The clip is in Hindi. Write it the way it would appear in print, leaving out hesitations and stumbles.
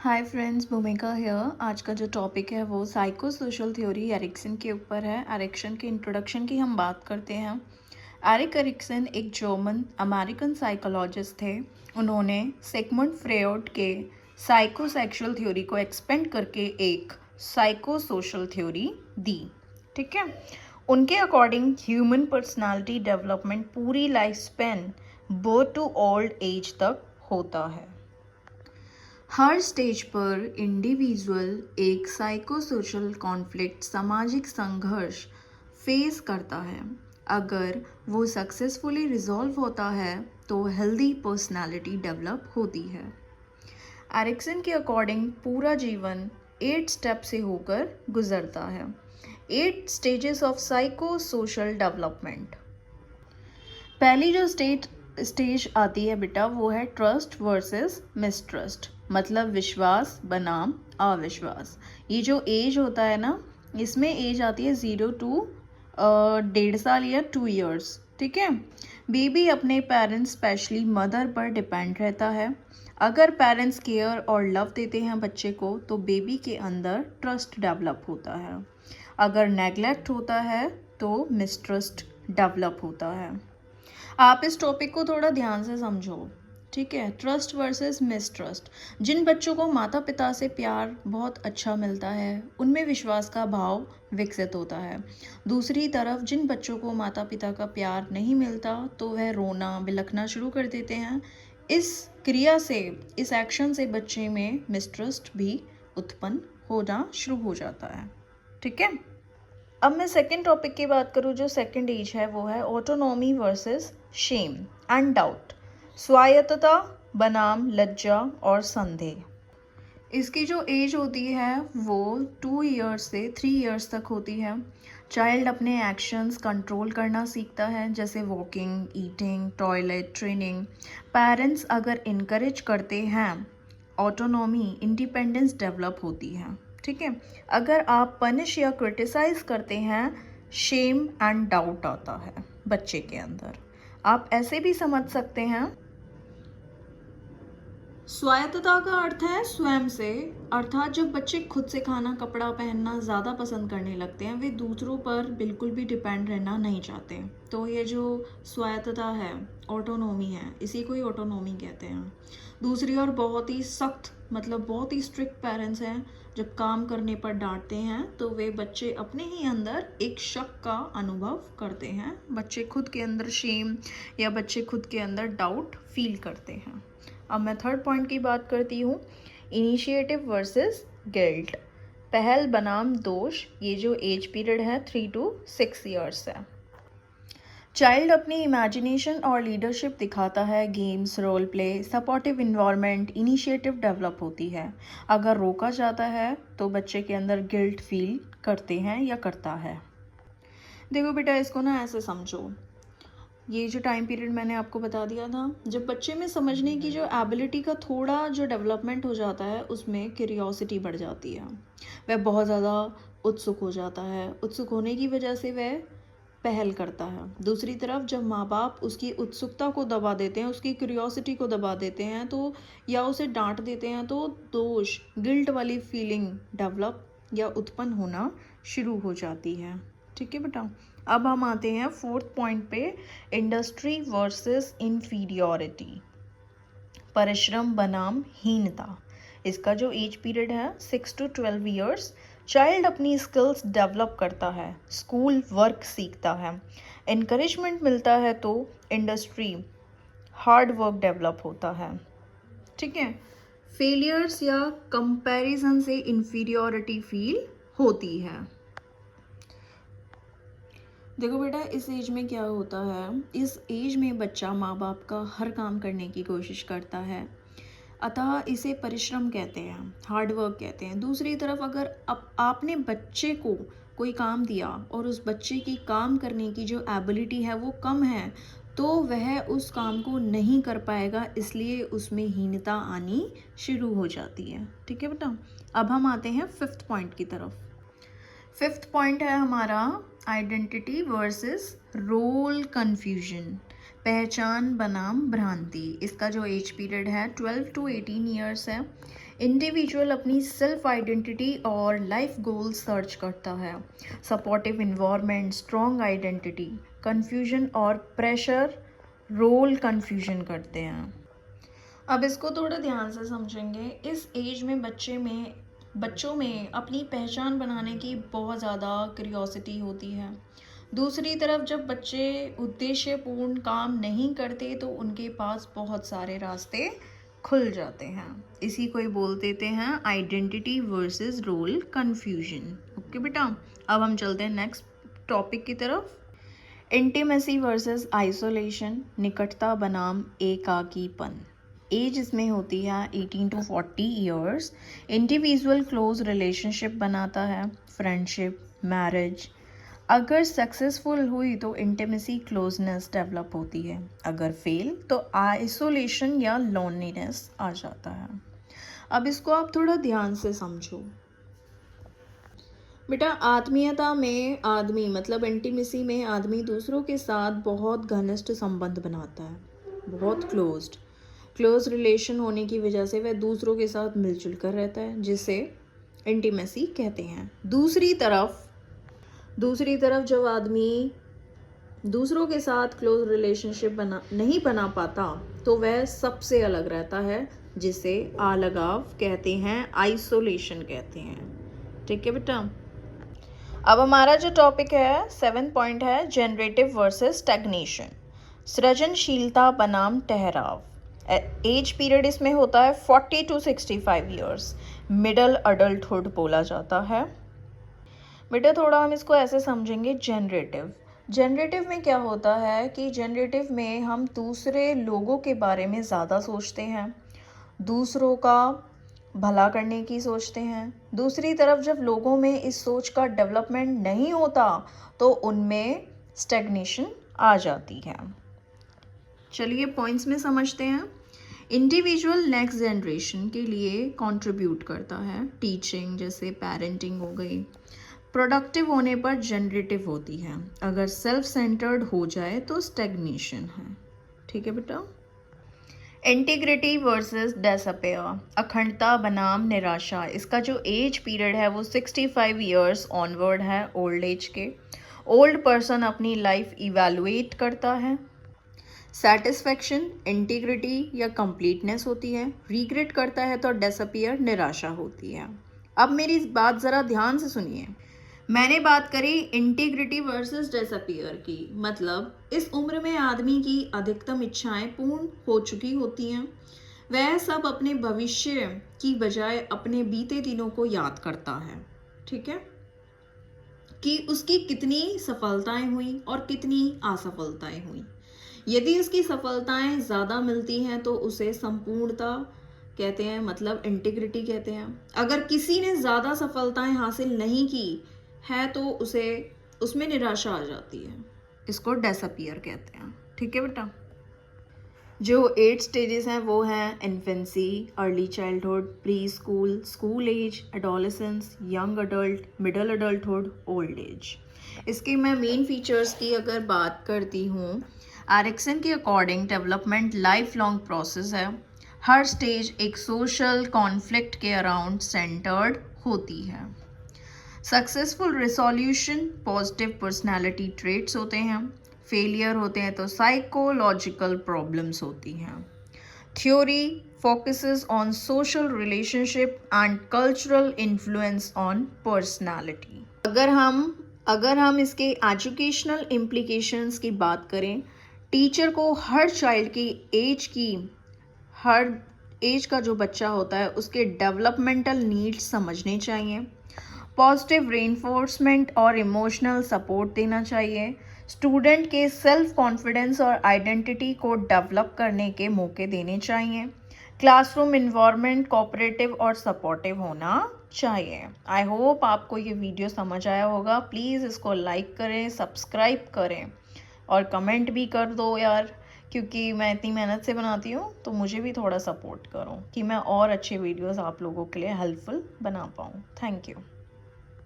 हाय फ्रेंड्स, भूमिका हियर। आज का जो टॉपिक है वो साइको सोशल थ्योरी एरिक्सन के ऊपर है। एरिक्सन के इंट्रोडक्शन की हम बात करते हैं। एरिक एरिक्सन एक जर्मन अमेरिकन साइकोलॉजिस्ट थे। उन्होंने सिगमुंड फ्रॉयड के साइकोसेक्सुअल थ्योरी को एक्सपेंड करके एक साइको सोशल थ्योरी दी। ठीक है। उनके अकॉर्डिंग ह्यूमन पर्सनालिटी डेवलपमेंट पूरी life span birth to old age तक होता है। हर स्टेज पर इंडिविजुअल एक साइकोसोशल कॉन्फ्लिक्ट सामाजिक संघर्ष फेस करता है। अगर वो सक्सेसफुली रिजॉल्व होता है तो हेल्दी पर्सनालिटी डेवलप होती है। एरिक्सन के अकॉर्डिंग पूरा जीवन 8 स्टेप से होकर गुजरता है। 8 stages of psycho social development. पहली जो स्टेज आती है बेटा, वो है ट्रस्ट वर्सेस मिसट्रस्ट, मतलब विश्वास बनाम अविश्वास। ये जो एज होता है ना, इसमें एज आती है 0 to 1.5 साल या 2 years। ठीक है। बेबी अपने पेरेंट्स स्पेशली मदर पर डिपेंड रहता है। अगर पेरेंट्स केयर और लव देते हैं बच्चे को तो बेबी के अंदर ट्रस्ट डेवलप होता है। अगर नेग्लेक्ट होता है तो मिसट्रस्ट डेवलप होता है। आप इस टॉपिक को थोड़ा ध्यान से समझो। ठीक है। Trust versus mistrust. जिन बच्चों को माता पिता से प्यार बहुत अच्छा मिलता है उनमें विश्वास का भाव विकसित होता है। दूसरी तरफ जिन बच्चों को माता पिता का प्यार नहीं मिलता तो वह रोना बिलखना शुरू कर देते हैं। इस क्रिया से, इस एक्शन से बच्चे में मिसट्रस्ट भी उत्पन्न होना शुरू हो जाता है। ठीक है। अब मैं सेकंड टॉपिक की बात करूँ, जो सेकंड एज है वो है autonomy versus shame and doubt, स्वायत्तता बनाम लज्जा और संदेह। इसकी जो एज होती है वो 2 ईयर्स से 3 ईयर्स तक होती है। चाइल्ड अपने एक्शंस कंट्रोल करना सीखता है, जैसे walking, eating, toilet training. Parents अगर इनकरेज करते हैं, ऑटोनॉमी इंडिपेंडेंस डेवलप होती है। ठीक है। अगर आप पनिश या क्रिटिसाइज करते हैं, शेम एंड डाउट आता है बच्चे के अंदर। आप ऐसे भी समझ सकते हैं, स्वायत्तता का अर्थ है स्वयं से, अर्थात जब बच्चे खुद से खाना कपड़ा पहनना ज़्यादा पसंद करने लगते हैं, वे दूसरों पर बिल्कुल भी डिपेंड रहना नहीं चाहते। तो ये जो स्वायत्तता है, ऑटोनॉमी है, इसी को ही ऑटोनॉमी कहते हैं। दूसरी ओर बहुत ही सख्त, मतलब बहुत ही स्ट्रिक्ट पेरेंट्स हैं। जब काम करने पर डांटते हैं तो वे बच्चे अपने ही अंदर एक शक का अनुभव करते हैं। बच्चे खुद के अंदर शेम या बच्चे खुद के अंदर डाउट फील करते हैं। अब मैं थर्ड पॉइंट की बात करती हूँ, इनिशिएटिव वर्सेस गिल्ट, पहल बनाम दोष। ये जो एज पीरियड है 3 to 6 ईयर्स है। चाइल्ड अपनी इमेजिनेशन और लीडरशिप दिखाता है। Games, role play, supportive environment, initiative develop होती है। अगर रोका जाता है तो बच्चे के अंदर गिल्ट फील करते हैं या करता है। देखो बेटा, इसको ना ऐसे समझो, ये जो टाइम पीरियड मैंने आपको बता दिया था, जब बच्चे में समझने की जो एबिलिटी का थोड़ा जो डेवलपमेंट हो जाता है, उसमें क्यूरियोसिटी बढ़ जाती है। वह बहुत ज़्यादा उत्सुक हो जाता है। उत्सुक होने की वजह से वह पहल करता है। दूसरी तरफ जब माँ बाप उसकी उत्सुकता को दबा देते हैं, उसकी क्यूरियोसिटी को दबा देते हैं, तो या उसे डांट देते हैं, तो दोष, गिल्ट वाली फीलिंग डेवलप या उत्पन्न होना शुरू हो जाती है। ठीक है बेटा। अब हम आते हैं फोर्थ पॉइंट पे, इंडस्ट्री वर्सेस इंफीरियोरिटी, परिश्रम बनाम हीनता। इसका जो एज पीरियड है 6 to 12 ईयर्स। चाइल्ड अपनी स्किल्स डेवलप करता है, स्कूल वर्क सीखता है, इनकरेजमेंट मिलता है तो इंडस्ट्री, हार्ड वर्क डेवलप होता है। ठीक है। फेलियर्स या कंपैरिजन से इंफीरियोरिटी फील होती है। देखो बेटा, इस एज में क्या होता है, इस एज में बच्चा माँ बाप का हर काम करने की कोशिश करता है, अतः इसे परिश्रम कहते हैं, हार्ड वर्क कहते हैं। दूसरी तरफ अगर आपने बच्चे को कोई काम दिया और उस बच्चे की काम करने की जो एबिलिटी है वो कम है, तो वह उस काम को नहीं कर पाएगा, इसलिए उसमें हीनता आनी शुरू हो जाती है। ठीक है बेटा। अब हम आते हैं फिफ्थ पॉइंट की तरफ। फिफ्थ पॉइंट है हमारा आइडेंटिटी वर्सेस रोल कन्फ्यूजन, पहचान बनाम भ्रांति, इसका जो एज पीरियड है 12 to 18 ईयर्स है। इंडिविजुअल अपनी सेल्फ आइडेंटिटी और लाइफ गोल सर्च करता है। Supportive environment, strong identity, confusion और प्रेशर रोल कन्फ्यूजन करते हैं। अब इसको थोड़ा ध्यान से समझेंगे। इस एज में बच्चों में अपनी पहचान बनाने की बहुत ज़्यादा क्यूरियोसिटी होती है। दूसरी तरफ जब बच्चे उद्देश्यपूर्ण काम नहीं करते तो उनके पास बहुत सारे रास्ते खुल जाते हैं। इसी को ही बोल देते हैं identity versus role confusion. Okay बेटा, अब हम चलते हैं नेक्स्ट टॉपिक की तरफ। इंटीमेसी वर्सेस आइसोलेशन, निकटता बनाम एकाकीपन। एज इसमें होती है 18 to 40 years. Individual close relationship बनाता है, फ्रेंडशिप, मैरिज। अगर सक्सेसफुल हुई तो इंटीमेसी क्लोजनेस डेवलप होती है, अगर फेल तो आइसोलेशन या लोनलीनेस आ जाता है। अब इसको आप थोड़ा ध्यान से समझो बेटा। आत्मीयता में आदमी मतलब इंटीमेसी में आदमी दूसरों के साथ बहुत घनिष्ठ संबंध बनाता है, बहुत क्लोज रिलेशन होने की वजह से वह दूसरों के साथ मिलजुल कर रहता है, जिसे इंटीमेसी कहते हैं। दूसरी तरफ जब आदमी दूसरों के साथ क्लोज रिलेशनशिप नहीं बना पाता तो वह सबसे अलग रहता है, जिसे अलगाव कहते हैं, आइसोलेशन कहते हैं। ठीक है बेटा। अब हमारा जो टॉपिक है 7th पॉइंट है जनरेटिव वर्सेस स्टैग्नेशन, सृजनशीलता बनाम ठहराव। एज पीरियड इसमें होता है 40 to 65 ईयर्स। मिडल अडल्टहुड बोला जाता है। बेटा थोड़ा हम इसको ऐसे समझेंगे। जनरेटिव में क्या होता है कि जनरेटिव में हम दूसरे लोगों के बारे में ज़्यादा सोचते हैं, दूसरों का भला करने की सोचते हैं। दूसरी तरफ जब लोगों में इस सोच का डेवलपमेंट नहीं होता तो उनमें स्टैग्नेशन आ जाती है। चलिए पॉइंट्स में समझते हैं। इंडिविजुअल नेक्स्ट जनरेशन के लिए कंट्रीब्यूट करता है, टीचिंग जैसे पेरेंटिंग हो गई। प्रोडक्टिव होने पर जनरेटिव होती है, अगर सेल्फ सेंटर्ड हो जाए तो स्टैग्नेशन है। ठीक है बेटा। इंटीग्रिटी वर्सेस डिसअपेयर, अखंडता बनाम निराशा। इसका जो एज पीरियड है वो 65 ईयर्स ऑनवर्ड है, ओल्ड एज के। ओल्ड पर्सन अपनी लाइफ इवैल्यूएट करता है। सेटिस्फैक्शन इंटीग्रिटी या कंप्लीटनेस होती है, रिग्रेट करता है तो डिसअपियर निराशा होती है। अब मेरी इस बात ज़रा ध्यान से सुनिए। मैंने बात करी इंटीग्रिटी वर्सेस डिसअपियर की, मतलब इस उम्र में आदमी की अधिकतम इच्छाएं पूर्ण हो चुकी होती हैं। वह सब अपने भविष्य की बजाय अपने बीते दिनों को याद करता है। ठीक है, कि उसकी कितनी सफलताएं हुई और कितनी असफलताएं हुई। यदि उसकी सफलताएं ज़्यादा मिलती हैं तो उसे संपूर्णता कहते हैं, मतलब इंटीग्रिटी कहते हैं। अगर किसी ने ज़्यादा सफलताएं हासिल नहीं की है तो उसे उसमें निराशा आ जाती है, इसको डिसअपियर कहते हैं। ठीक है बेटा। जो 8 स्टेजेस हैं वो हैं infancy, early childhood, pre school, school age, adolescence, young adult, middle adulthood, old age. इसके मैं मेन फीचर्स की अगर बात करती हूँ, एरिक्सन के according development life long process है। हर स्टेज एक सोशल कॉन्फ्लिक्ट के अराउंड सेंटर्ड होती है। Successful resolution positive personality traits होते हैं। फेलियर होते हैं तो साइकोलॉजिकल प्रॉब्लम्स होती हैं। Theory focuses on social relationship and cultural influence on personality. अगर हम इसके एजुकेशनल इम्प्लीकेशंस की बात करें, टीचर को हर एज का जो बच्चा होता है उसके डेवलपमेंटल नीड्स समझने चाहिए। पॉजिटिव रेनफोर्समेंट और इमोशनल सपोर्ट देना चाहिए। स्टूडेंट के सेल्फ कॉन्फिडेंस और आइडेंटिटी को डेवलप करने के मौके देने चाहिए। क्लासरूम इन्वायरमेंट कोऑपरेटिव और सपोर्टिव होना चाहिए। आई होप आपको ये वीडियो समझ आया होगा। प्लीज़ इसको लाइक करें, सब्सक्राइब करें और कमेंट भी कर दो यार, क्योंकि मैं इतनी मेहनत से बनाती हूँ तो मुझे भी थोड़ा सपोर्ट करो कि मैं और अच्छे वीडियोस आप लोगों के लिए हेल्पफुल बना पाऊँ। Thank you.